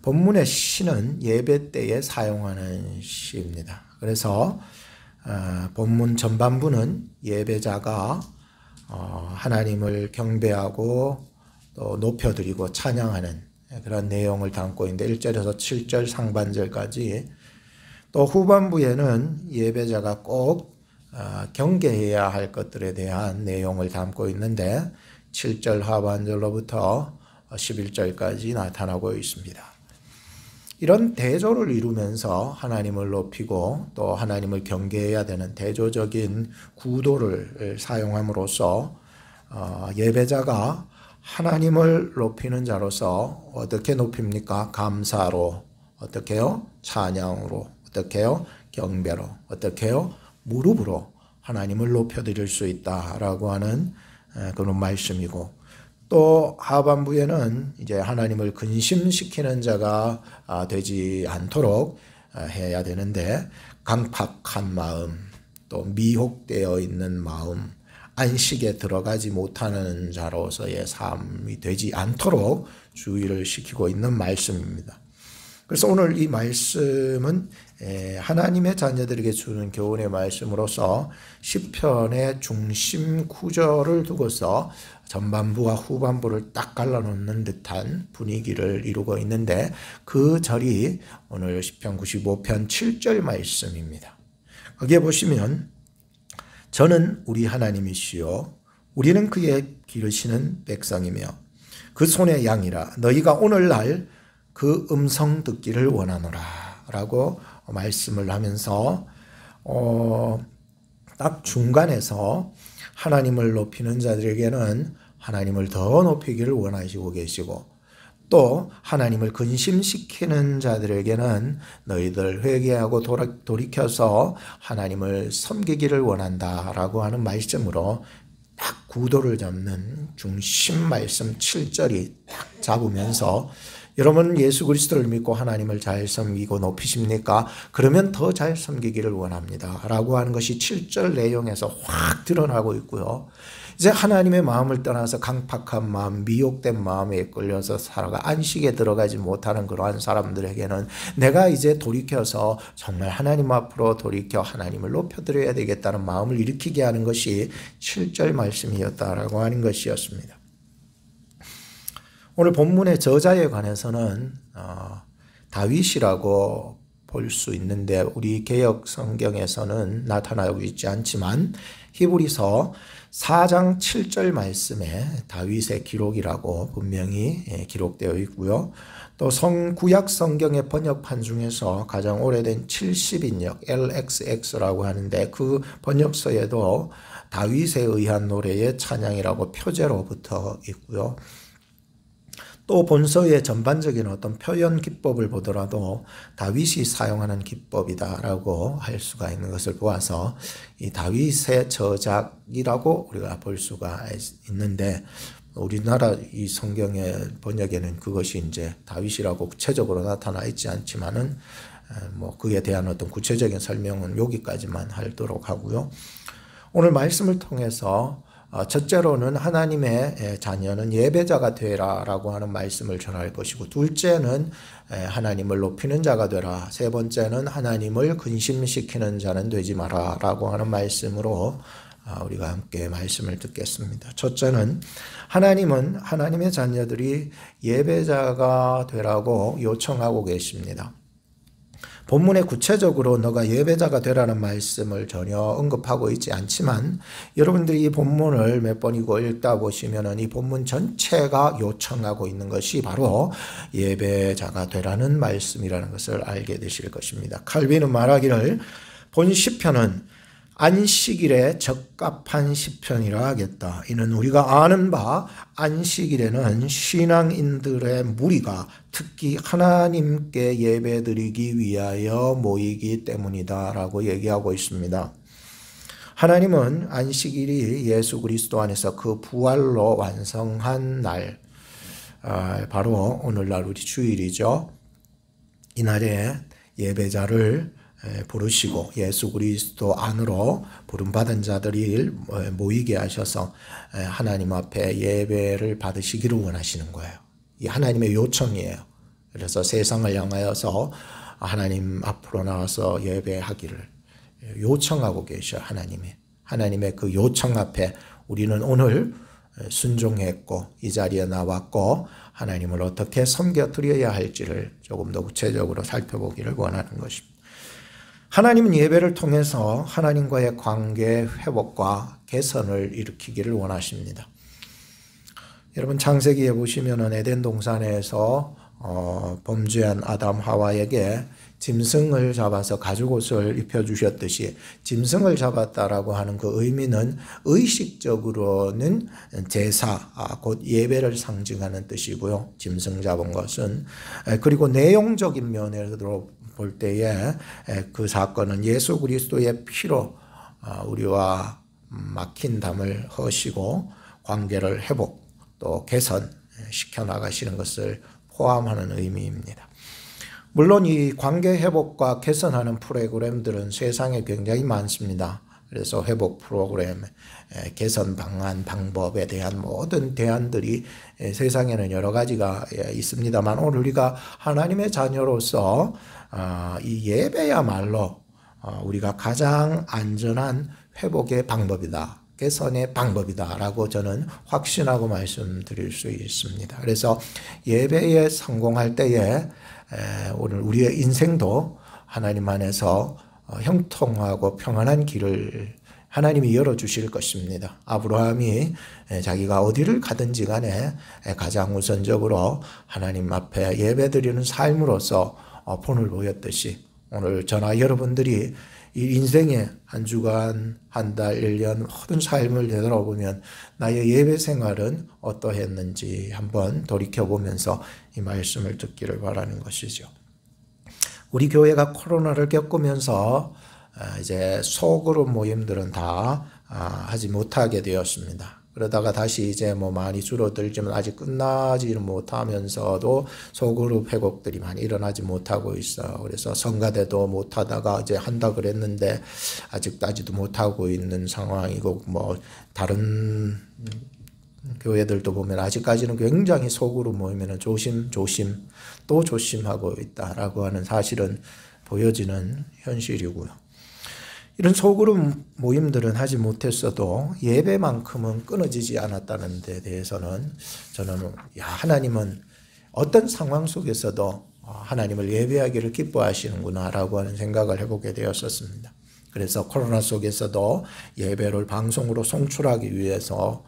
본문의 시는 예배 때에 사용하는 시입니다. 그래서 본문 전반부는 예배자가 하나님을 경배하고 또 높여드리고 찬양하는 그런 내용을 담고 있는데 1절에서 7절 상반절까지, 또 후반부에는 예배자가 꼭 경계해야 할 것들에 대한 내용을 담고 있는데 7절 하반절로부터 11절까지 나타나고 있습니다. 이런 대조를 이루면서 하나님을 높이고 또 하나님을 경계해야 되는 대조적인 구도를 사용함으로써 예배자가 하나님을 높이는 자로서 어떻게 높입니까? 감사로, 어떻게요? 찬양으로, 어떻게요? 경배로, 어떻게요? 무릎으로 하나님을 높여드릴 수 있다라고 하는 그런 말씀이고, 또 하반부에는 이제 하나님을 근심시키는 자가 되지 않도록 해야 되는데, 강팍한 마음, 또 미혹되어 있는 마음, 안식에 들어가지 못하는 자로서의 삶이 되지 않도록 주의를 시키고 있는 말씀입니다. 그래서 오늘 이 말씀은 하나님의 자녀들에게 주는 교훈의 말씀으로서 시편의 중심 구절을 두고서 전반부와 후반부를 딱 갈라놓는 듯한 분위기를 이루고 있는데, 그 절이 오늘 시편 95편 7절 말씀입니다. 거기에 보시면 저는 우리 하나님이시요 우리는 그의 기르시는 백성이며 그 손의 양이라 너희가 오늘날 그 음성 듣기를 원하노라 라고 말씀을 하면서 딱 중간에서 하나님을 높이는 자들에게는 하나님을 더 높이기를 원하시고 계시고, 또 하나님을 근심시키는 자들에게는 너희들 회개하고 돌이켜서 하나님을 섬기기를 원한다라고 하는 말씀으로 딱 구도를 잡는 중심 말씀 7절이 딱 잡으면서, 여러분 예수 그리스도를 믿고 하나님을 잘 섬기고 높이십니까? 그러면 더 잘 섬기기를 원합니다 라고 하는 것이 7절 내용에서 확 드러나고 있고요. 이제 하나님의 마음을 떠나서 강팍한 마음, 미혹된 마음에 끌려서 살아가 안식에 들어가지 못하는 그러한 사람들에게는 내가 이제 돌이켜서 정말 하나님 앞으로 돌이켜 하나님을 높여드려야 되겠다는 마음을 일으키게 하는 것이 7절 말씀이었다라고 하는 것이었습니다. 오늘 본문의 저자에 관해서는 다윗이라고 볼 수 있는데 우리 개역 성경에서는 나타나고 있지 않지만 히브리서 4장 7절 말씀에 다윗의 기록이라고 분명히 기록되어 있고요. 또 구약 성경의 번역판 중에서 가장 오래된 70인역 LXX라고 하는데 그 번역서에도 다윗에 의한 노래의 찬양이라고 표제로 붙어 있고요. 또 본서의 전반적인 어떤 표현 기법을 보더라도 다윗이 사용하는 기법이다라고 할 수가 있는 것을 보아서 이 다윗의 저작이라고 우리가 볼 수가 있는데, 우리나라 이 성경의 번역에는 그것이 이제 다윗이라고 구체적으로 나타나 있지 않지만은 그에 대한 어떤 구체적인 설명은 여기까지만 하도록 하고요. 오늘 말씀을 통해서 첫째로는 하나님의 자녀는 예배자가 되라 라고 하는 말씀을 전할 것이고, 둘째는 하나님을 높이는 자가 되라, 세 번째는 하나님을 근심시키는 자는 되지 마라 라고 하는 말씀으로 우리가 함께 말씀을 듣겠습니다. 첫째는 하나님은 하나님의 자녀들이 예배자가 되라고 요청하고 계십니다. 본문에 구체적으로 너가 예배자가 되라는 말씀을 전혀 언급하고 있지 않지만, 여러분들이 이 본문을 몇 번이고 읽다 보시면은 이 본문 전체가 요청하고 있는 것이 바로 예배자가 되라는 말씀이라는 것을 알게 되실 것입니다. 칼빈은 말하기를 본 시편은 안식일에 적합한 시편이라 하겠다. 이는 우리가 아는 바 안식일에는 신앙인들의 무리가 특히 하나님께 예배드리기 위하여 모이기 때문이다 라고 얘기하고 있습니다. 하나님은 안식일이 예수 그리스도 안에서 그 부활로 완성한 날, 바로 오늘날 우리 주일이죠. 이날에 예배자를 부르시고 예수 그리스도 안으로 부름받은 자들이 모이게 하셔서 하나님 앞에 예배를 받으시기를 원하시는 거예요. 이 하나님의 요청이에요. 그래서 세상을 향하여서 하나님 앞으로 나와서 예배하기를 요청하고 계셔. 하나님의 그 요청 앞에 우리는 오늘 순종했고 이 자리에 나왔고 하나님을 어떻게 섬겨드려야 할지를 조금 더 구체적으로 살펴보기를 원하는 것입니다. 하나님은 예배를 통해서 하나님과의 관계 회복과 개선을 일으키기를 원하십니다. 여러분 창세기에 보시면은 에덴 동산에서 범죄한 아담 하와에게 짐승을 잡아서 가죽옷을 입혀주셨듯이 짐승을 잡았다라고 하는 그 의미는 의식적으로는 제사, 곧 예배를 상징하는 뜻이고요. 짐승 잡은 것은. 그리고 내용적인 면으로 볼 때에 그 사건은 예수 그리스도의 피로 우리와 막힌 담을 허시고 관계를 회복 또 개선시켜 나가시는 것을 포함하는 의미입니다. 물론 이 관계 회복과 개선하는 프로그램들은 세상에 굉장히 많습니다. 그래서 회복 프로그램, 개선 방안, 방법에 대한 모든 대안들이 세상에는 여러 가지가 있습니다만 오늘 우리가 하나님의 자녀로서 이 예배야말로 우리가 가장 안전한 회복의 방법이다. 개선의 방법이다라고 저는 확신하고 말씀드릴 수 있습니다. 그래서 예배에 성공할 때에 오늘 우리의 인생도 하나님 안에서 형통하고 평안한 길을 하나님이 열어주실 것입니다. 아브라함이 자기가 어디를 가든지 간에 가장 우선적으로 하나님 앞에 예배드리는 삶으로서 본을 보였듯이 오늘 저나 여러분들이 이 인생의 한 주간, 한 달, 1년 모든 삶을 되돌아보면 나의 예배 생활은 어떠했는지 한번 돌이켜보면서 이 말씀을 듣기를 바라는 것이죠. 우리 교회가 코로나를 겪으면서 이제 소그룹 모임들은 다 하지 못하게 되었습니다. 그러다가 다시 이제 많이 줄어들지만 아직 끝나지는 못하면서도 소그룹 회복들이 많이 일어나지 못하고 있어요. 그래서 성가대도 못하다가 이제 한다 그랬는데 아직까지도 못하고 있는 상황이고 다른 교회들도 보면 아직까지는 굉장히 소그룹 모이면 조심 또 조심하고 있다라고 하는 사실은 보여지는 현실이고요. 이런 소그룹 모임들은 하지 못했어도 예배만큼은 끊어지지 않았다는 데 대해서는 저는 하나님은 어떤 상황 속에서도 하나님을 예배하기를 기뻐하시는구나 라고 하는 생각을 해보게 되었었습니다. 그래서 코로나 속에서도 예배를 방송으로 송출하기 위해서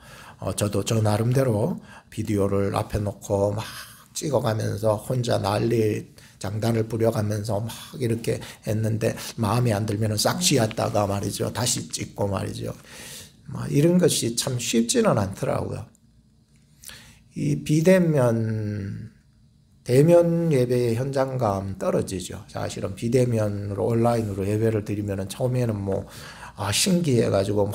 저도 저 나름대로 비디오를 앞에 놓고 막 찍어가면서 혼자 난리 장단을 부려가면서 막 이렇게 했는데 마음에 안 들면 싹 쉬었다가 말이죠. 다시 찍고 말이죠. 이런 것이 참 쉽지는 않더라고요. 이 대면 예배의 현장감 떨어지죠. 사실은 비대면으로 온라인으로 예배를 드리면 처음에는 신기해가지고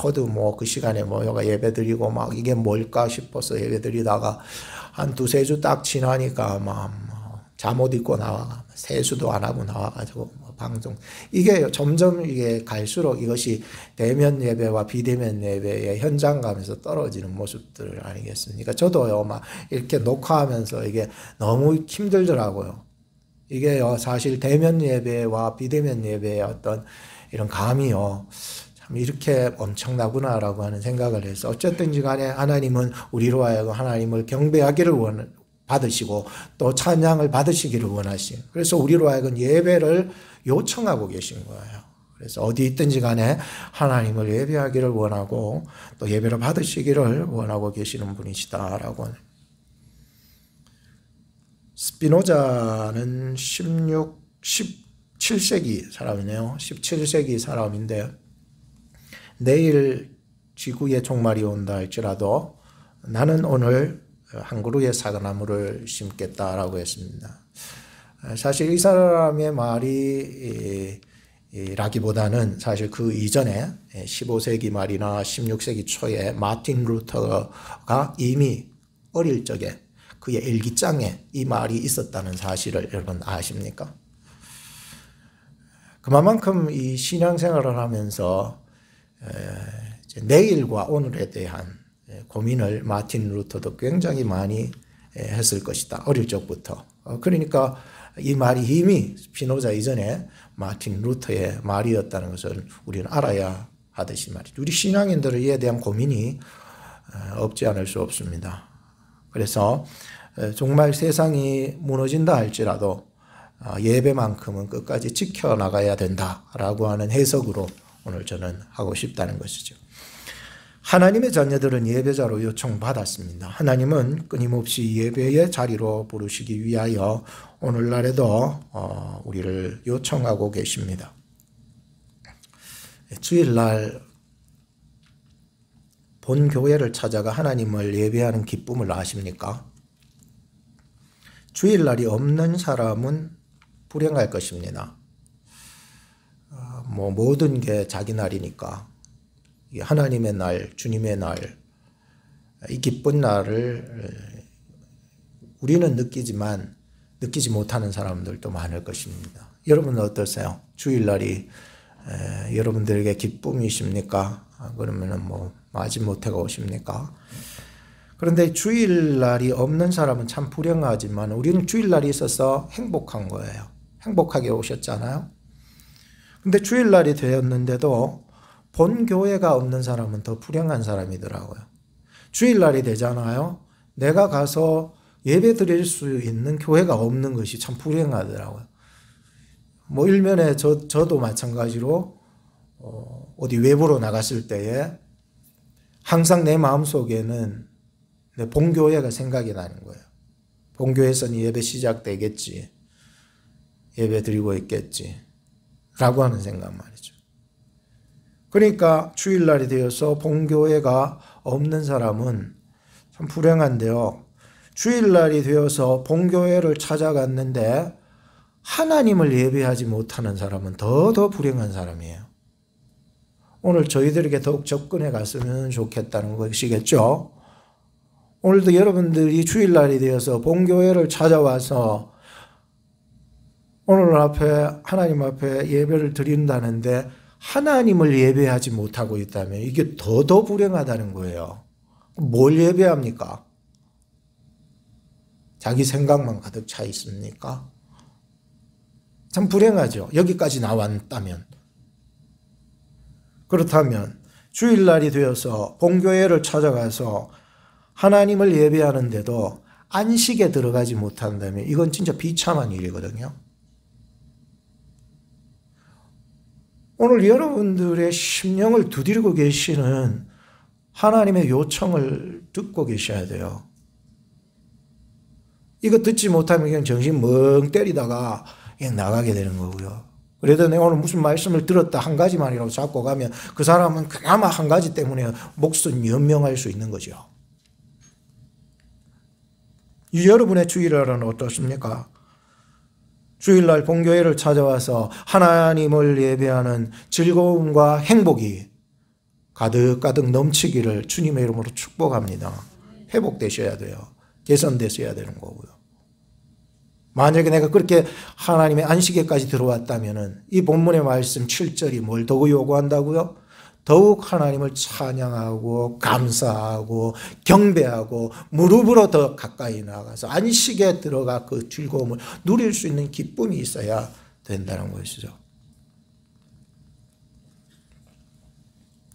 모두 그 시간에 모여가 예배 드리고 막 이게 뭘까 싶어서 예배 드리다가 한 두세 주 딱 지나니까 잠옷 입고 나와 세수도 안 하고 나와가지고 방송 이게 점점 이게 갈수록 이것이 대면 예배와 비대면 예배의 현장감에서 떨어지는 모습들 아니겠습니까? 저도요 이렇게 녹화하면서 이게 너무 힘들더라고요. 이게요 사실 대면 예배와 비대면 예배의 어떤 이런 감이요 참 이렇게 엄청나구나라고 하는 생각을 해서 어쨌든지 간에 하나님은 우리로 하여금 하나님을 경배하기를 받으시고 또 찬양을 받으시기를 원하신 그래서 우리로 하여금 예배를 요청하고 계신 거예요. 그래서 어디 있든지 간에 하나님을 예배하기를 원하고 또 예배를 받으시기를 원하고 계시는 분이시다라고. 스피노자는 17세기 사람이네요. 17세기 사람인데 내일 지구에 종말이 온다 할지라도 나는 오늘 한 그루의 사과나무를 심겠다라고 했습니다. 사실 이 사람의 말이 라기보다는 사실 그 이전에 15세기 말이나 16세기 초에 마틴 루터가 이미 어릴 적에 그의 일기장에 이 말이 있었다는 사실을 여러분 아십니까? 그만큼 이 신앙생활을 하면서 내일과 오늘에 대한 고민을 마틴 루터도 굉장히 많이 했을 것이다. 어릴 적부터. 그러니까 이 말이 이미 스피노자 이전에 마틴 루터의 말이었다는 것을 우리는 알아야 하듯이 말이죠. 우리 신앙인들은 이에 대한 고민이 없지 않을 수 없습니다. 그래서 정말 세상이 무너진다 할지라도 예배만큼은 끝까지 지켜나가야 된다라고 하는 해석으로 오늘 저는 하고 싶다는 것이죠. 하나님의 자녀들은 예배자로 요청받았습니다. 하나님은 끊임없이 예배의 자리로 부르시기 위하여 오늘날에도 우리를 요청하고 계십니다. 주일날 본 교회를 찾아가 하나님을 예배하는 기쁨을 아십니까? 주일날이 없는 사람은 불행할 것입니다. 모든 게 자기 날이니까 하나님의 날, 주님의 날, 이 기쁜 날을 우리는 느끼지만 느끼지 못하는 사람들도 많을 것입니다. 여러분은 어떠세요? 주일날이 여러분들에게 기쁨이십니까? 그러면은 마지못해가 오십니까? 그런데 주일날이 없는 사람은 참 불행하지만 우리는 주일날이 있어서 행복한 거예요. 행복하게 오셨잖아요. 근데 주일날이 되었는데도 본 교회가 없는 사람은 더 불행한 사람이더라고요. 주일날이 되잖아요. 내가 가서 예배 드릴 수 있는 교회가 없는 것이 참 불행하더라고요. 일면에 저도 마찬가지로 어디 외부로 나갔을 때에 항상 내 마음속에는 내 본교회가 생각이 나는 거예요. 본교회에서는 예배 시작되겠지. 예배 드리고 있겠지. 라고 하는 생각 말이죠. 그러니까 주일날이 되어서 본교회가 없는 사람은 참 불행한데요. 주일날이 되어서 본교회를 찾아갔는데 하나님을 예배하지 못하는 사람은 더 불행한 사람이에요. 오늘 저희들에게 더욱 접근해 갔으면 좋겠다는 것이겠죠. 오늘도 여러분들이 주일날이 되어서 본교회를 찾아와서 오늘 앞에 하나님 앞에 예배를 드린다는데 하나님을 예배하지 못하고 있다면 이게 더 불행하다는 거예요. 뭘 예배합니까? 자기 생각만 가득 차 있습니까? 참 불행하죠. 여기까지 나왔다면. 그렇다면 주일날이 되어서 본교회를 찾아가서 하나님을 예배하는데도 안식에 들어가지 못한다면 이건 진짜 비참한 일이거든요. 오늘 여러분들의 심령을 두드리고 계시는 하나님의 요청을 듣고 계셔야 돼요. 이거 듣지 못하면 그냥 정신 멍 때리다가 그냥 나가게 되는 거고요. 그래도 내가 오늘 무슨 말씀을 들었다 한 가지만이라고 잡고 가면 그 사람은 그나마 한 가지 때문에 목숨 연명할 수 있는 거죠. 여러분의 주일날은 어떻습니까? 주일날 본교회를 찾아와서 하나님을 예배하는 즐거움과 행복이 가득가득 넘치기를 주님의 이름으로 축복합니다. 회복되셔야 돼요. 개선되셔야 되는 거고요. 만약에 내가 그렇게 하나님의 안식에까지 들어왔다면 이 본문의 말씀 7절이 뭘 더욱 요구한다고요? 더욱 하나님을 찬양하고 감사하고 경배하고 무릎으로 더 가까이 나가서 안식에 들어가 그 즐거움을 누릴 수 있는 기쁨이 있어야 된다는 것이죠.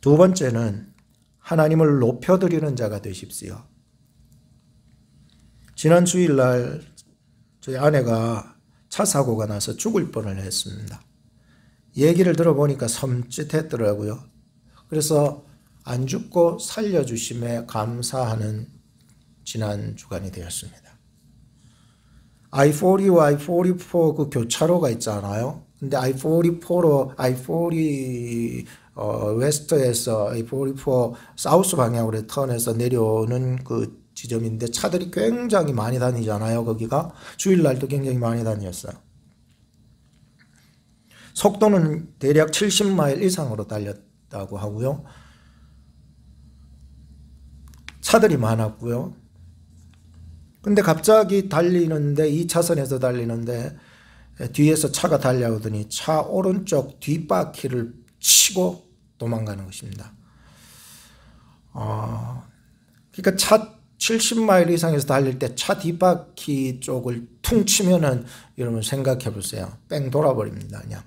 두 번째는 하나님을 높여드리는 자가 되십시오. 지난 주일날 저희 아내가 차 사고가 나서 죽을 뻔을 했습니다. 얘기를 들어보니까 섬찟했더라고요. 그래서 안 죽고 살려주심에 감사하는 지난 주간이 되었습니다. I-40와 I-44 그 교차로가 있잖아요. 근데 I-44로 I-40 웨스트에서 I-44 사우스 방향으로 턴해서 내려오는 그 지점인데 차들이 굉장히 많이 다니잖아요. 거기가 주일날도 굉장히 많이 다녔어요. 속도는 대략 70마일 이상으로 달렸다고 하고요. 차들이 많았고요. 근데 갑자기 달리는데 2차선에서 달리는데 뒤에서 차가 달려오더니 차 오른쪽 뒷바퀴를 치고 도망가는 것입니다. 그러니까 차 70마일 이상에서 달릴 때 차 뒷바퀴 쪽을 퉁 치면은 여러분 생각해 보세요. 뺑 돌아버립니다. 그냥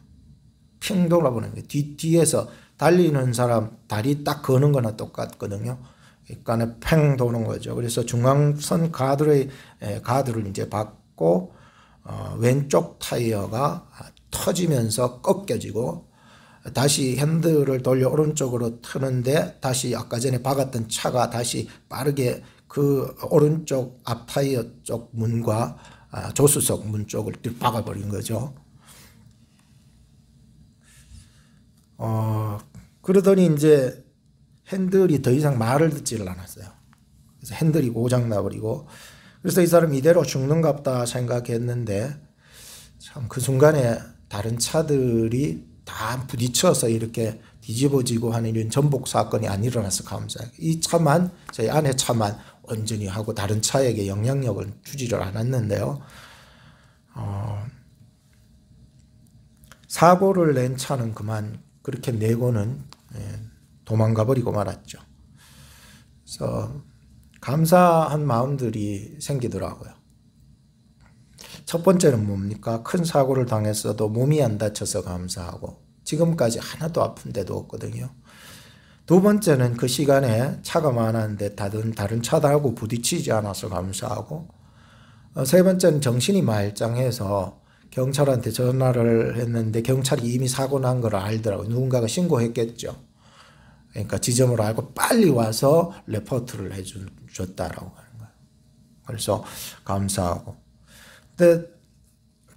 핑 돌아버리는 게 뒤에서 달리는 사람 다리 딱 거는 거나 똑같거든요. 그러니까 팽 도는 거죠. 그래서 중앙선 가드를 이제 받고 왼쪽 타이어가 터지면서 꺾여지고 다시 핸들을 돌려 오른쪽으로 트는데 다시 아까 전에 박았던 차가 다시 빠르게 그 오른쪽 앞 타이어 쪽 문과 조수석 문 쪽을 박아버린 거죠. 그러더니 이제 핸들이 더 이상 말을 듣지를 않았어요. 그래서 핸들이 고장 나버리고, 그래서 이 사람이 이대로 죽는갑다 생각했는데 참 그 순간에 다른 차들이 다 부딪혀서 이렇게 뒤집어지고 하는 이런 전복 사건이 안 일어나서 감사해요. 이 차만, 저희 아내 차만 온전히 하고 다른 차에게 영향력을 주지를 않았는데요. 사고를 낸 차는 그만 그렇게 내고는 도망가 버리고 말았죠. 그래서 감사한 마음들이 생기더라고요. 첫 번째는 뭡니까? 큰 사고를 당했어도 몸이 안 다쳐서 감사하고 지금까지 하나도 아픈 데도 없거든요. 두 번째는 그 시간에 차가 많았는데 다른 차들하고 부딪히지 않아서 감사하고, 세 번째는 정신이 말짱해서 경찰한테 전화를 했는데 경찰이 이미 사고 난 걸 알더라고요. 누군가가 신고했겠죠. 그러니까 지점으로 알고 빨리 와서 레포트를 해줬다라고 하는 거예요. 그래서 감사하고. 근데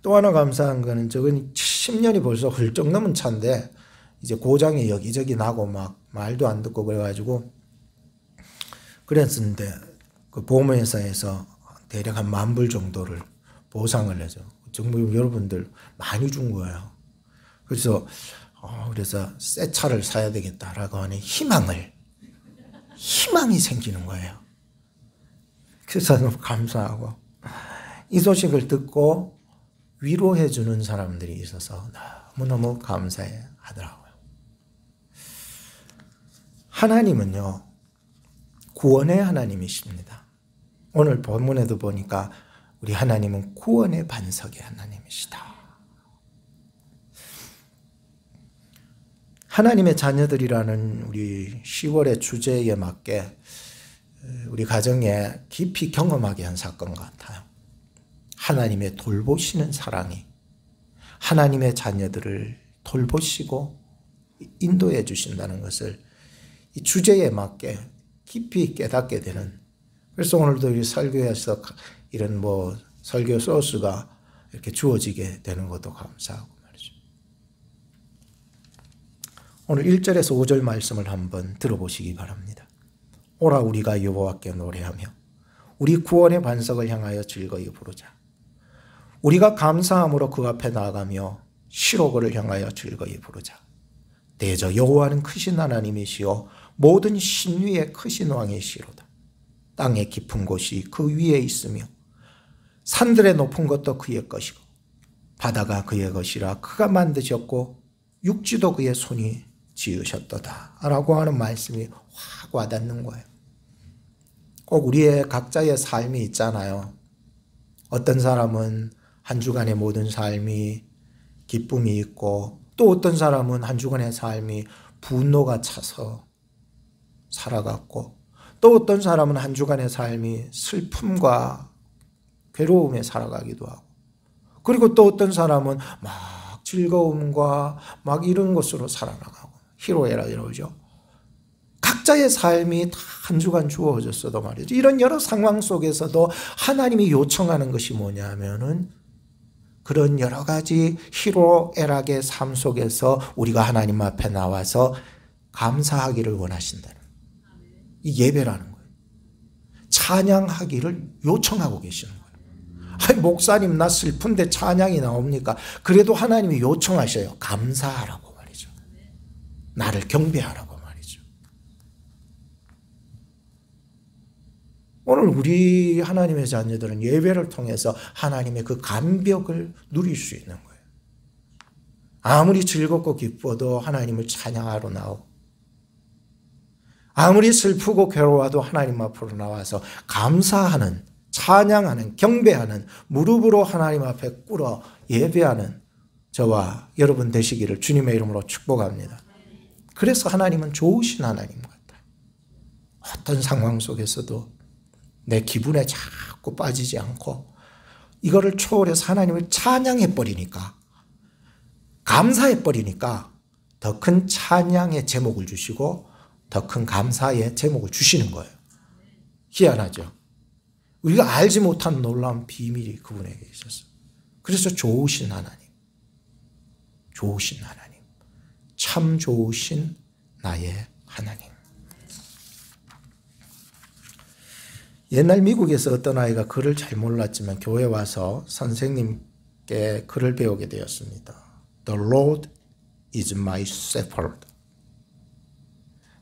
또 하나 감사한 거는 저건 10년이 벌써 훌쩍 넘은 차인데 이제 고장이 여기저기 나고 막 말도 안 듣고 그래가지고 그랬는데 그 보험회사에서 대략 한 10,000불 정도를 보상을 해줘. 정말 여러분들 많이 준 거예요. 그래서 새 차를 사야 되겠다라고 하는 희망이 생기는 거예요. 그래서 너무 감사하고, 이 소식을 듣고 위로해 주는 사람들이 있어서 너무너무 감사해 하더라고요. 하나님은요, 구원의 하나님이십니다. 오늘 본문에도 보니까 우리 하나님은 구원의 반석의 하나님이시다. 하나님의 자녀들이라는 우리 10월의 주제에 맞게 우리 가정에 깊이 경험하게 한 사건 같아요. 하나님의 돌보시는 사랑이 하나님의 자녀들을 돌보시고 인도해 주신다는 것을 이 주제에 맞게 깊이 깨닫게 되는, 그래서 오늘도 이 설교에서 이런 설교 소스가 이렇게 주어지게 되는 것도 감사하고 말이죠. 오늘 1절에서 5절 말씀을 한번 들어보시기 바랍니다. 오라 우리가 여호와께 노래하며 우리 구원의 반석을 향하여 즐거이 부르자. 우리가 감사함으로 그 앞에 나아가며 시로그를 향하여 즐거이 부르자. 대저 여호와는 크신 하나님이시요 모든 신위의 크신 왕이시로다. 땅의 깊은 곳이 그 위에 있으며 산들의 높은 것도 그의 것이고 바다가 그의 것이라 그가 만드셨고 육지도 그의 손이 지으셨도다 라고 하는 말씀이 확 와닿는 거예요. 꼭 우리의 각자의 삶이 있잖아요. 어떤 사람은 한 주간의 모든 삶이 기쁨이 있고, 또 어떤 사람은 한 주간의 삶이 분노가 차서 살아갔고, 또 어떤 사람은 한 주간의 삶이 슬픔과 괴로움에 살아가기도 하고, 그리고 또 어떤 사람은 막 즐거움과 막 이런 것으로 살아나가고, 희로애락 이러죠. 각자의 삶이 다 한 주간 주어졌어도 말이죠. 이런 여러 상황 속에서도 하나님이 요청하는 것이 뭐냐면은 그런 여러 가지 희로애락의 삶 속에서 우리가 하나님 앞에 나와서 감사하기를 원하신다는, 이 예배라는 거예요. 찬양하기를 요청하고 계시는 거예요. 아니 목사님 나 슬픈데 찬양이 나옵니까? 그래도 하나님이 요청하셔요. 감사하라고 말이죠. 나를 경배하라고 말이죠. 오늘 우리 하나님의 자녀들은 예배를 통해서 하나님의 그 감격을 누릴 수 있는 거예요. 아무리 즐겁고 기뻐도 하나님을 찬양하러 나오고, 아무리 슬프고 괴로워도 하나님 앞으로 나와서 감사하는, 찬양하는, 경배하는, 무릎으로 하나님 앞에 꿇어 예배하는 저와 여러분 되시기를 주님의 이름으로 축복합니다. 그래서 하나님은 좋으신 하나님 같아요. 어떤 상황 속에서도 내 기분에 자꾸 빠지지 않고 이거를 초월해서 하나님을 찬양해버리니까, 감사해버리니까 더 큰 찬양의 제목을 주시고 더 큰 감사의 제목을 주시는 거예요. 희한하죠. 우리가 알지 못한 놀라운 비밀이 그분에게 있었어요. 그래서 좋으신 하나님, 좋으신 하나님, 참 좋으신 나의 하나님. 옛날 미국에서 어떤 아이가 글을 잘 몰랐지만 교회 와서 선생님께 글을 배우게 되었습니다. The Lord is my shepherd.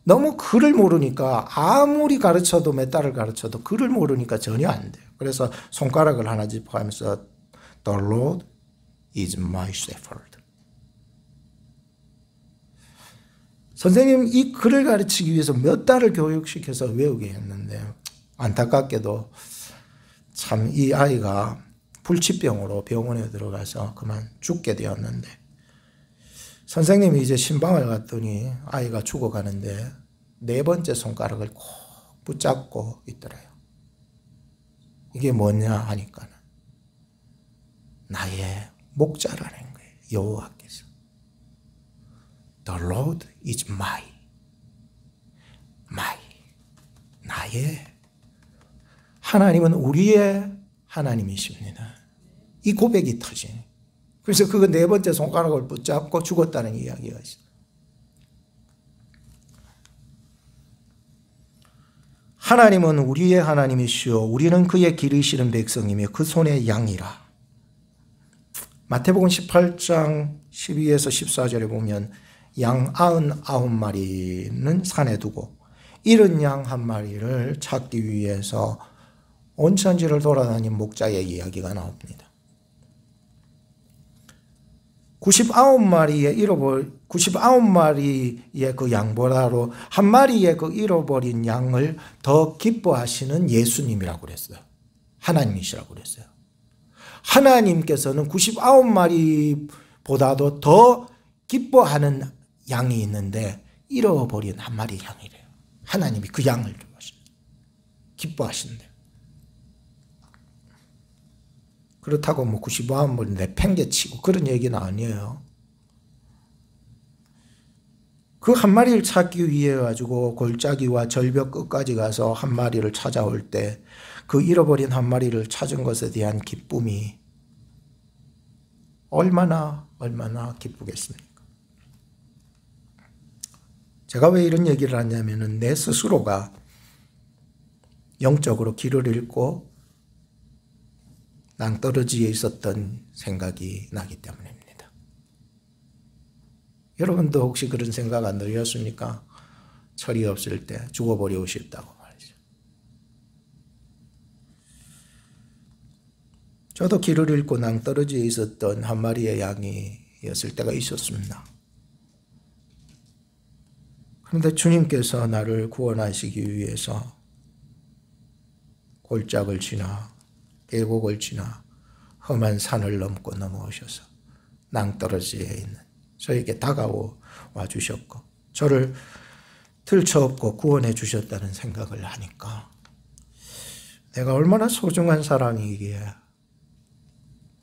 너무 글을 모르니까 아무리 가르쳐도 몇 달을 가르쳐도 글을 모르니까 전혀 안 돼요. 그래서 손가락을 하나 짚어가면서 The Lord is my shepherd. 선생님 이 글을 가르치기 위해서 몇 달을 교육시켜서 외우게 했는데 안타깝게도 참 이 아이가 불치병으로 병원에 들어가서 그만 죽게 되었는데 선생님이 이제 신방을 갔더니 아이가 죽어가는데 네 번째 손가락을 꼭 붙잡고 있더래요. 이게 뭐냐 하니까는 나의 목자라는 거예요. 여호와께서. The Lord is my. 나의. 하나님은 우리의 하나님이십니다. 이 고백이 터지네. 그래서 그 네 번째 손가락을 붙잡고 죽었다는 이야기가 있어요. 하나님은 우리의 하나님이시오. 우리는 그의 기르시는 백성이며 그 손의 양이라. 마태복음 18장 12에서 14절에 보면 양 99마리는 산에 두고 잃은 양 한 마리를 찾기 위해서 온천지를 돌아다닌 목자의 이야기가 나옵니다. 99마리의 그 양보다로 한 마리의 그 잃어버린 양을 더 기뻐하시는 예수님이라고 그랬어요. 하나님이시라고 그랬어요. 하나님께서는 99마리보다도 더 기뻐하는 양이 있는데 잃어버린 한 마리 양이래요. 하나님이 그 양을 기뻐하신대요. 그렇다고 뭐 99마리 내팽개치고 그런 얘기는 아니에요. 그 한 마리를 찾기 위해 가지고 골짜기와 절벽 끝까지 가서 한 마리를 찾아올 때 그 잃어버린 한 마리를 찾은 것에 대한 기쁨이 얼마나 기쁘겠습니까? 제가 왜 이런 얘기를 하냐면은 내 스스로가 영적으로 길을 잃고 낭떠러지에 있었던 생각이 나기 때문입니다. 여러분도 혹시 그런 생각 안 들으셨습니까? 철이 없을 때 죽어버리고 싶다고 말이죠. 저도 길을 잃고 낭떠러지에 있었던 한 마리의 양이었을 때가 있었습니다. 그런데 주님께서 나를 구원하시기 위해서 골짜기를 지나 계곡을 지나 험한 산을 넘고 넘어오셔서 낭떠러지에 있는 저에게 다가와 주셨고 저를 들쳐업고 구원해 주셨다는 생각을 하니까 내가 얼마나 소중한 사람이기에,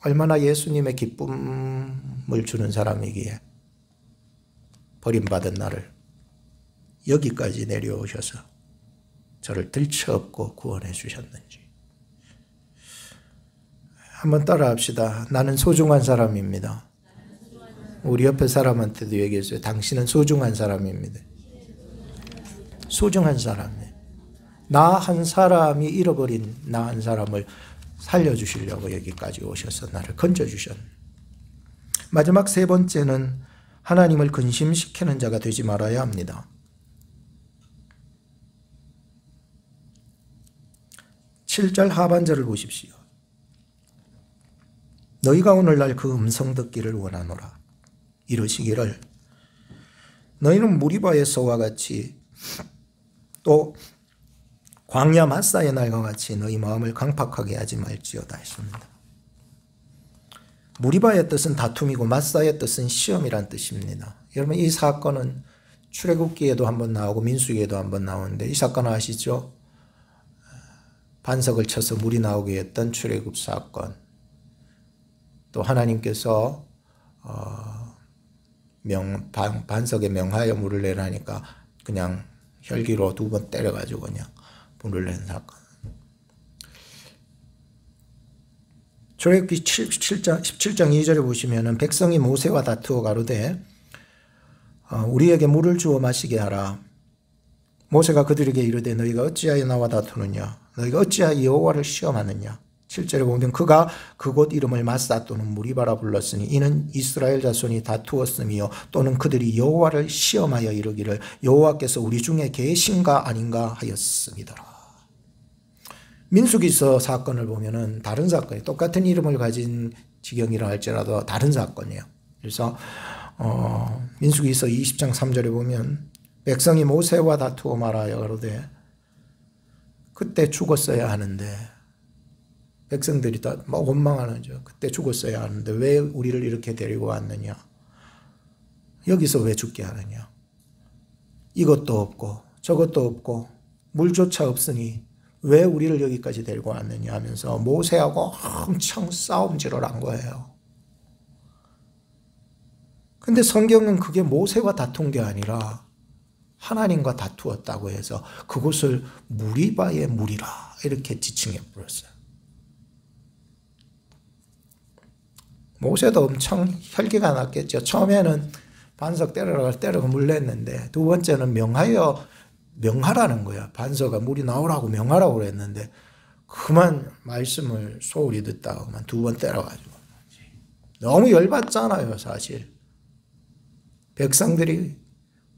얼마나 예수님의 기쁨을 주는 사람이기에 버림받은 나를 여기까지 내려오셔서 저를 들쳐업고 구원해 주셨는지 한번 따라합시다. 나는 소중한 사람입니다. 우리 옆에 사람한테도 얘기했어요. 당신은 소중한 사람입니다. 소중한 사람이에요. 나 한 사람이 잃어버린 나 한 사람을 살려주시려고 여기까지 오셔서 나를 건져주셨네. 마지막 세 번째는 하나님을 근심시키는 자가 되지 말아야 합니다. 7절 하반절을 보십시오. 너희가 오늘날 그 음성 듣기를 원하노라. 이러시기를 너희는 무리바의 소와 같이 또 광야 마사의 날과 같이 너희 마음을 강팍하게 하지 말지어다 했습니다. 무리바의 뜻은 다툼이고 마사의 뜻은 시험이란 뜻입니다. 여러분 이 사건은 출애굽기에도 한번 나오고 민수기에도 한번 나오는데 이 사건 아시죠? 반석을 쳐서 물이 나오게 했던 출애굽 사건. 또 하나님께서 반석에 명하여 물을 내라니까 그냥 혈기로 2번 때려가지고 그냥 물을 낸 사건. 출애굽기 17장 2절에 보시면은 백성이 모세와 다투어 가로되 우리에게 물을 주어 마시게 하라. 모세가 그들에게 이르되 너희가 어찌하여 나와 다투느냐 너희가 어찌하여 여호와를 시험하느냐. 7절에 보면 그가 그곳 이름을 마사 또는 무리바라 불렀으니 이는 이스라엘 자손이 다투었으며 또는 그들이 여호와를 시험하여 이르기를 여호와께서 우리 중에 계신가 아닌가 하였습니다. 민수기서 사건을 보면은 다른 사건이 똑같은 이름을 가진 지경이라 할지라도 다른 사건이에요. 그래서 민수기서 20장 3절에 보면 백성이 모세와 다투어 말하여 가로되 그때 죽었어야 하는데 백성들이 다 막 원망하는 거죠. 그때 죽었어야 하는데 왜 우리를 이렇게 데리고 왔느냐. 여기서 왜 죽게 하느냐. 이것도 없고 저것도 없고 물조차 없으니 왜 우리를 여기까지 데리고 왔느냐 하면서 모세하고 엄청 싸움질을 한 거예요. 근데 성경은 그게 모세와 다툰 게 아니라 하나님과 다투었다고 해서 그곳을 무리바의 물이라 이렇게 지칭해 버렸어요. 모세도 엄청 혈기가 났겠죠. 처음에는 반석 때려고 물냈는데 두 번째는 명하라는 거야. 반석아 물이 나오라고 명하라고 그랬는데 그만 말씀을 소홀히 듣다가 그만 2번 때려가지고 너무 열받잖아요. 사실 백성들이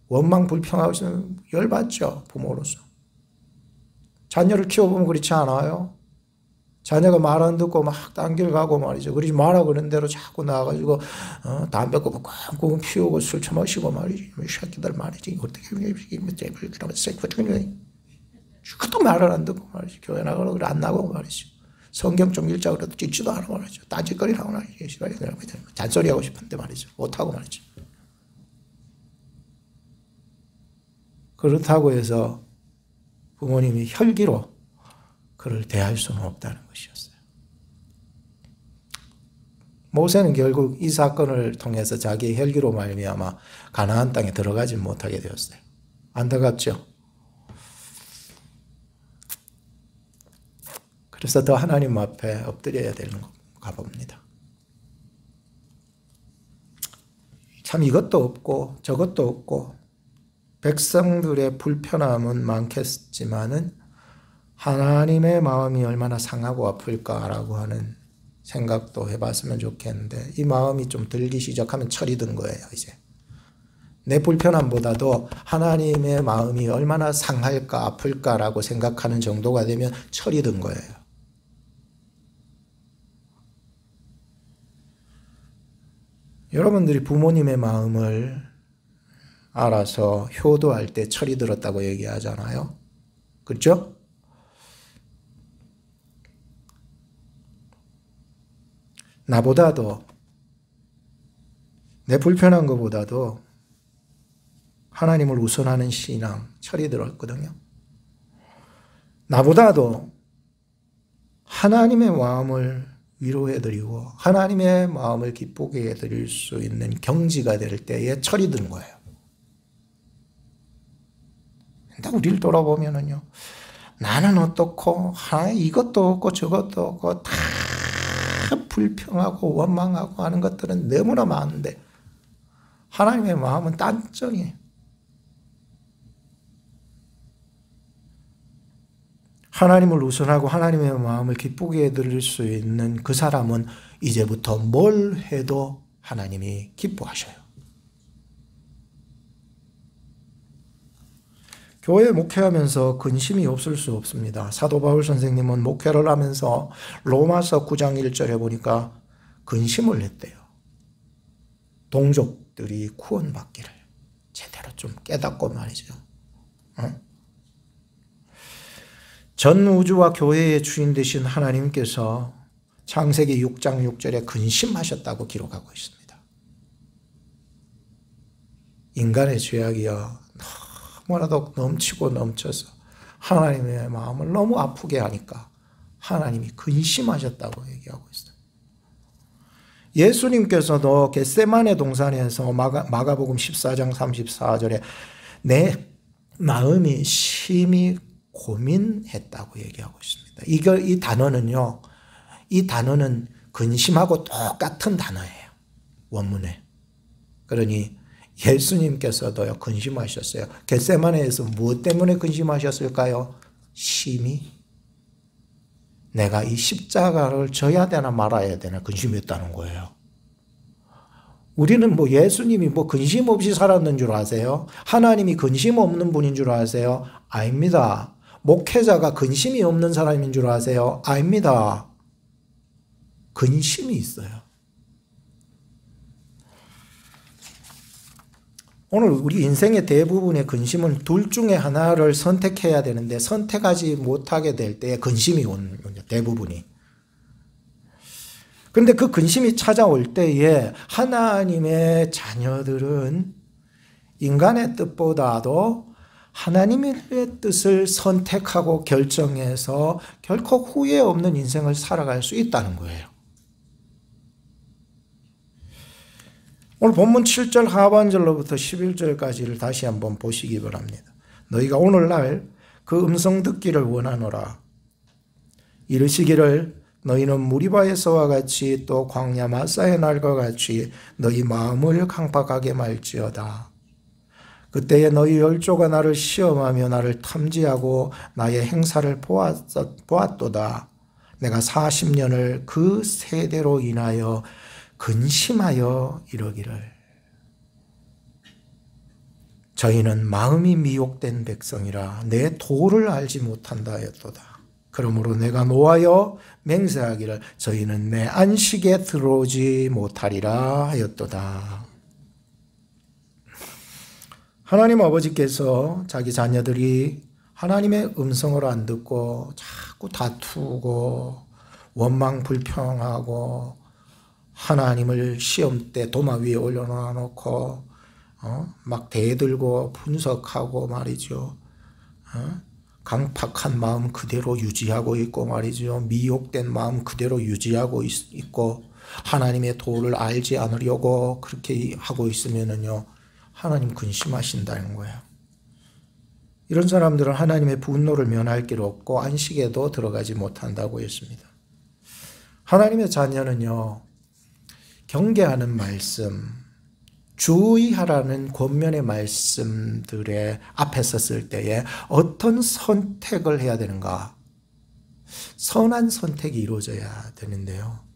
원망 불평하고 있으면 열받죠. 부모로서. 자녀를 키워보면 그렇지 않아요? 자녀가 말 안 듣고 막 딴 길 가고 말이죠. 그러지 마라 그런 대로 자꾸 나와가지고 담배 꽁꽁 피우고 술 처마시고 말이지. 이 새끼들 말이지. 어떻게 그것도 말을 안 듣고 말이지. 교회 나가고 그래 안 나가고 말이죠. 성경 좀 읽자 그래도 듣지도 않아 말이죠. 딴짓거리라고 말이지. 잔소리하고 싶은데 말이죠. 못하고 말이죠. 그렇다고 해서 부모님이 혈기로 그를 대할 수는 없다는 것이었어요. 모세는 결국 이 사건을 통해서 자기의 혈기로 말미암아 가나안 땅에 들어가지 못하게 되었어요. 안타깝죠? 그래서 더 하나님 앞에 엎드려야 되는가 봅니다. 참 이것도 없고 저것도 없고 백성들의 불편함은 많겠지만은 하나님의 마음이 얼마나 상하고 아플까라고 하는 생각도 해봤으면 좋겠는데 이 마음이 좀 들기 시작하면 철이 든 거예요. 이제 내 불편함보다도 하나님의 마음이 얼마나 상할까 아플까라고 생각하는 정도가 되면 철이 든 거예요. 여러분들이 부모님의 마음을 알아서 효도할 때 철이 들었다고 얘기하잖아요. 그렇죠? 나보다도 내 불편한 것보다도 하나님을 우선하는 신앙 철이 들었거든요. 나보다도 하나님의 마음을 위로해드리고 하나님의 마음을 기쁘게 해드릴 수 있는 경지가 될 때에 철이 든 거예요. 근데 우리를 돌아보면은요, 나는 어떻고 이것도 없고 저것도 없고 다 불평하고 원망하고 하는 것들은 너무나 많은데 하나님의 마음은 딴전이에요. 하나님을 우선하고 하나님의 마음을 기쁘게 해드릴 수 있는 그 사람은 이제부터 뭘 해도 하나님이 기뻐하셔요. 교회 목회하면서 근심이 없을 수 없습니다. 사도 바울 선생님은 목회를 하면서 로마서 9장 1절에 보니까 근심을 했대요. 동족들이 구원받기를 제대로 좀 깨닫고 말이죠. 전 우주와 교회의 주인 되신 하나님께서 창세기 6장 6절에 근심하셨다고 기록하고 있습니다. 인간의 죄악이요 너무나도 넘치고 넘쳐서 하나님의 마음을 너무 아프게 하니까 하나님이 근심하셨다고 얘기하고 있어요. 예수님께서도 겟세마네 동산에서 마가복음 14장 34절에 내 마음이 심히 고민했다고 얘기하고 있습니다. 이 단어는 근심하고 똑같은 단어예요. 원문에. 그러니 예수님께서도요 근심하셨어요. 겟세마네에서 무엇 때문에 근심하셨을까요? 심히 내가 이 십자가를 져야 되나 말아야 되나 근심했다는 거예요. 우리는 예수님이 근심 없이 살았는 줄 아세요? 하나님이 근심 없는 분인 줄 아세요? 아닙니다. 목회자가 근심이 없는 사람인 줄 아세요? 아닙니다. 근심이 있어요. 오늘 우리 인생의 대부분의 근심은 둘 중에 하나를 선택해야 되는데 선택하지 못하게 될 때 근심이 오는 거죠. 대부분이. 그런데 그 근심이 찾아올 때에 하나님의 자녀들은 인간의 뜻보다도 하나님의 뜻을 선택하고 결정해서 결코 후회 없는 인생을 살아갈 수 있다는 거예요. 오늘 본문 7절 하반절로부터 11절까지를 다시 한번 보시기 바랍니다. 너희가 오늘날 그 음성 듣기를 원하노라. 이르시기를 너희는 무리바에서와 같이 또 광야 마사의 날과 같이 너희 마음을 강팍하게 말지어다. 그때에 너희 열조가 나를 시험하며 나를 탐지하고 나의 행사를 보았도다. 내가 40년을 그 세대로 인하여 근심하여 이러기를 저희는 마음이 미혹된 백성이라 내 도를 알지 못한다 하였도다. 그러므로 내가 노하여 맹세하기를 저희는 내 안식에 들어오지 못하리라 하였도다. 하나님 아버지께서 자기 자녀들이 하나님의 음성을 안 듣고 자꾸 다투고 원망 불평하고 하나님을 시험 때 도마 위에 올려놓고 막 대들고 분석하고 말이죠. 강팍한 마음 그대로 유지하고 있고 말이죠. 미혹된 마음 그대로 유지하고 있고 하나님의 도를 알지 않으려고 그렇게 하고 있으면은요 하나님 근심하신다는 거예요. 이런 사람들은 하나님의 분노를 면할 길 없고 안식에도 들어가지 못한다고 했습니다. 하나님의 자녀는요 경계하는 말씀, 주의하라는 권면의 말씀들의 앞에 섰을 때에 어떤 선택을 해야 되는가? 선한 선택이 이루어져야 되는데요.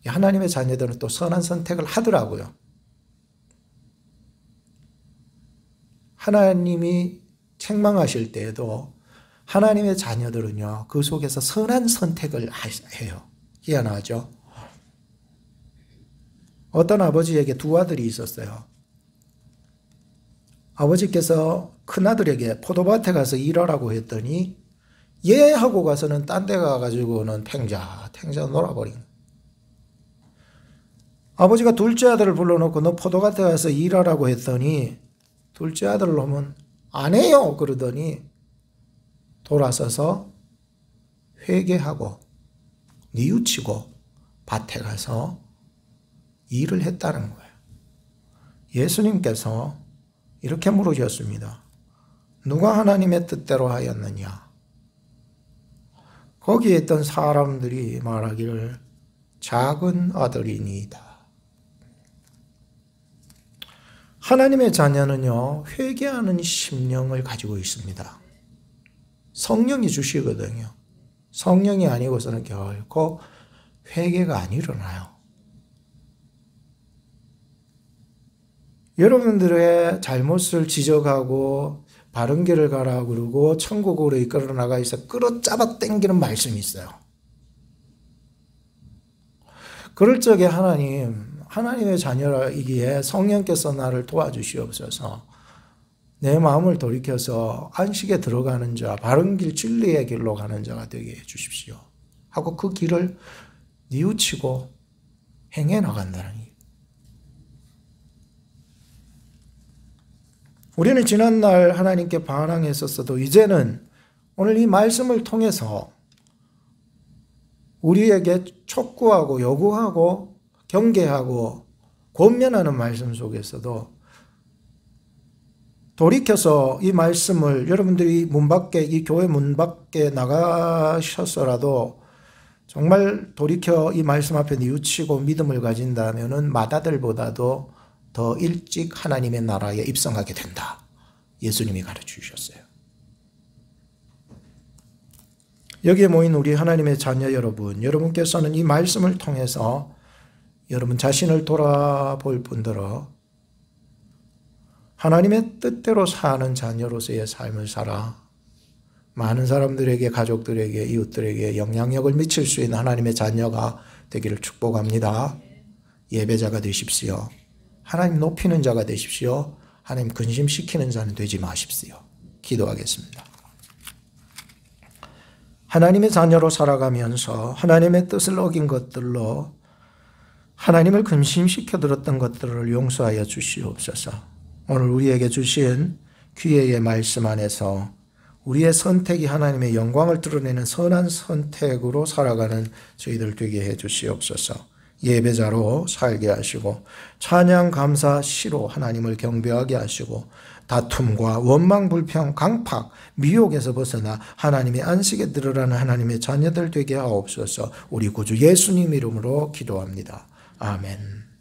하나님의 자녀들은 또 선한 선택을 하더라고요. 하나님이 책망하실 때에도 하나님의 자녀들은요, 그 속에서 선한 선택을 해요. 희한하죠? 어떤 아버지에게 두 아들이 있었어요. 아버지께서 큰아들에게 포도밭에 가서 일하라고 했더니 예 하고 가서는 딴 데 가가지고는 탱자 놀아버린 거예요. 아버지가 둘째 아들을 불러놓고 너 포도밭에 가서 일하라고 했더니 둘째 아들 놈은 안 해요 그러더니 돌아서서 회개하고 뉘우치고 밭에 가서 일을 했다는 거예요. 예수님께서 이렇게 물으셨습니다. 누가 하나님의 뜻대로 하였느냐? 거기에 있던 사람들이 말하기를 작은 아들이니이다. 하나님의 자녀는요, 회개하는 심령을 가지고 있습니다. 성령이 주시거든요. 성령이 아니고서는 결코 회개가 안 일어나요. 여러분들의 잘못을 지적하고 바른 길을 가라 그러고 천국으로 이끌어 나가 있어 끌어잡아 당기는 말씀이 있어요. 그럴 적에 하나님의 자녀이기에 성령께서 나를 도와주시옵소서. 내 마음을 돌이켜서 안식에 들어가는 자, 바른 길, 진리의 길로 가는 자가 되게 해주십시오. 하고 그 길을 뉘우치고 행해 나간다는 일. 우리는 지난날 하나님께 반항했었어도 이제는 오늘 이 말씀을 통해서 우리에게 촉구하고 요구하고 경계하고 권면하는 말씀 속에서도 돌이켜서 이 말씀을 여러분들이 문 밖에, 이 교회 문 밖에 나가셨어라도 정말 돌이켜 이 말씀 앞에 뉘우치고 믿음을 가진다면은 마다들보다도 더 일찍 하나님의 나라에 입성하게 된다. 예수님이 가르쳐 주셨어요. 여기에 모인 우리 하나님의 자녀 여러분, 여러분께서는 이 말씀을 통해서 여러분 자신을 돌아볼 뿐더러 하나님의 뜻대로 사는 자녀로서의 삶을 살아 많은 사람들에게, 가족들에게, 이웃들에게 영향력을 미칠 수 있는 하나님의 자녀가 되기를 축복합니다. 예배자가 되십시오. 하나님 높이는 자가 되십시오. 하나님 근심시키는 자는 되지 마십시오. 기도하겠습니다. 하나님의 자녀로 살아가면서 하나님의 뜻을 어긴 것들로 하나님을 근심시켜 들었던 것들을 용서하여 주시옵소서. 오늘 우리에게 주신 기회의 말씀 안에서 우리의 선택이 하나님의 영광을 드러내는 선한 선택으로 살아가는 저희들 되게 해 주시옵소서. 예배자로 살게 하시고 찬양 감사 시로 하나님을 경배하게 하시고 다툼과 원망 불평 강팍 미혹에서 벗어나 하나님의 안식에 들어가는 하나님의 자녀들 되게 하옵소서. 우리 구주 예수님 이름으로 기도합니다. 아멘.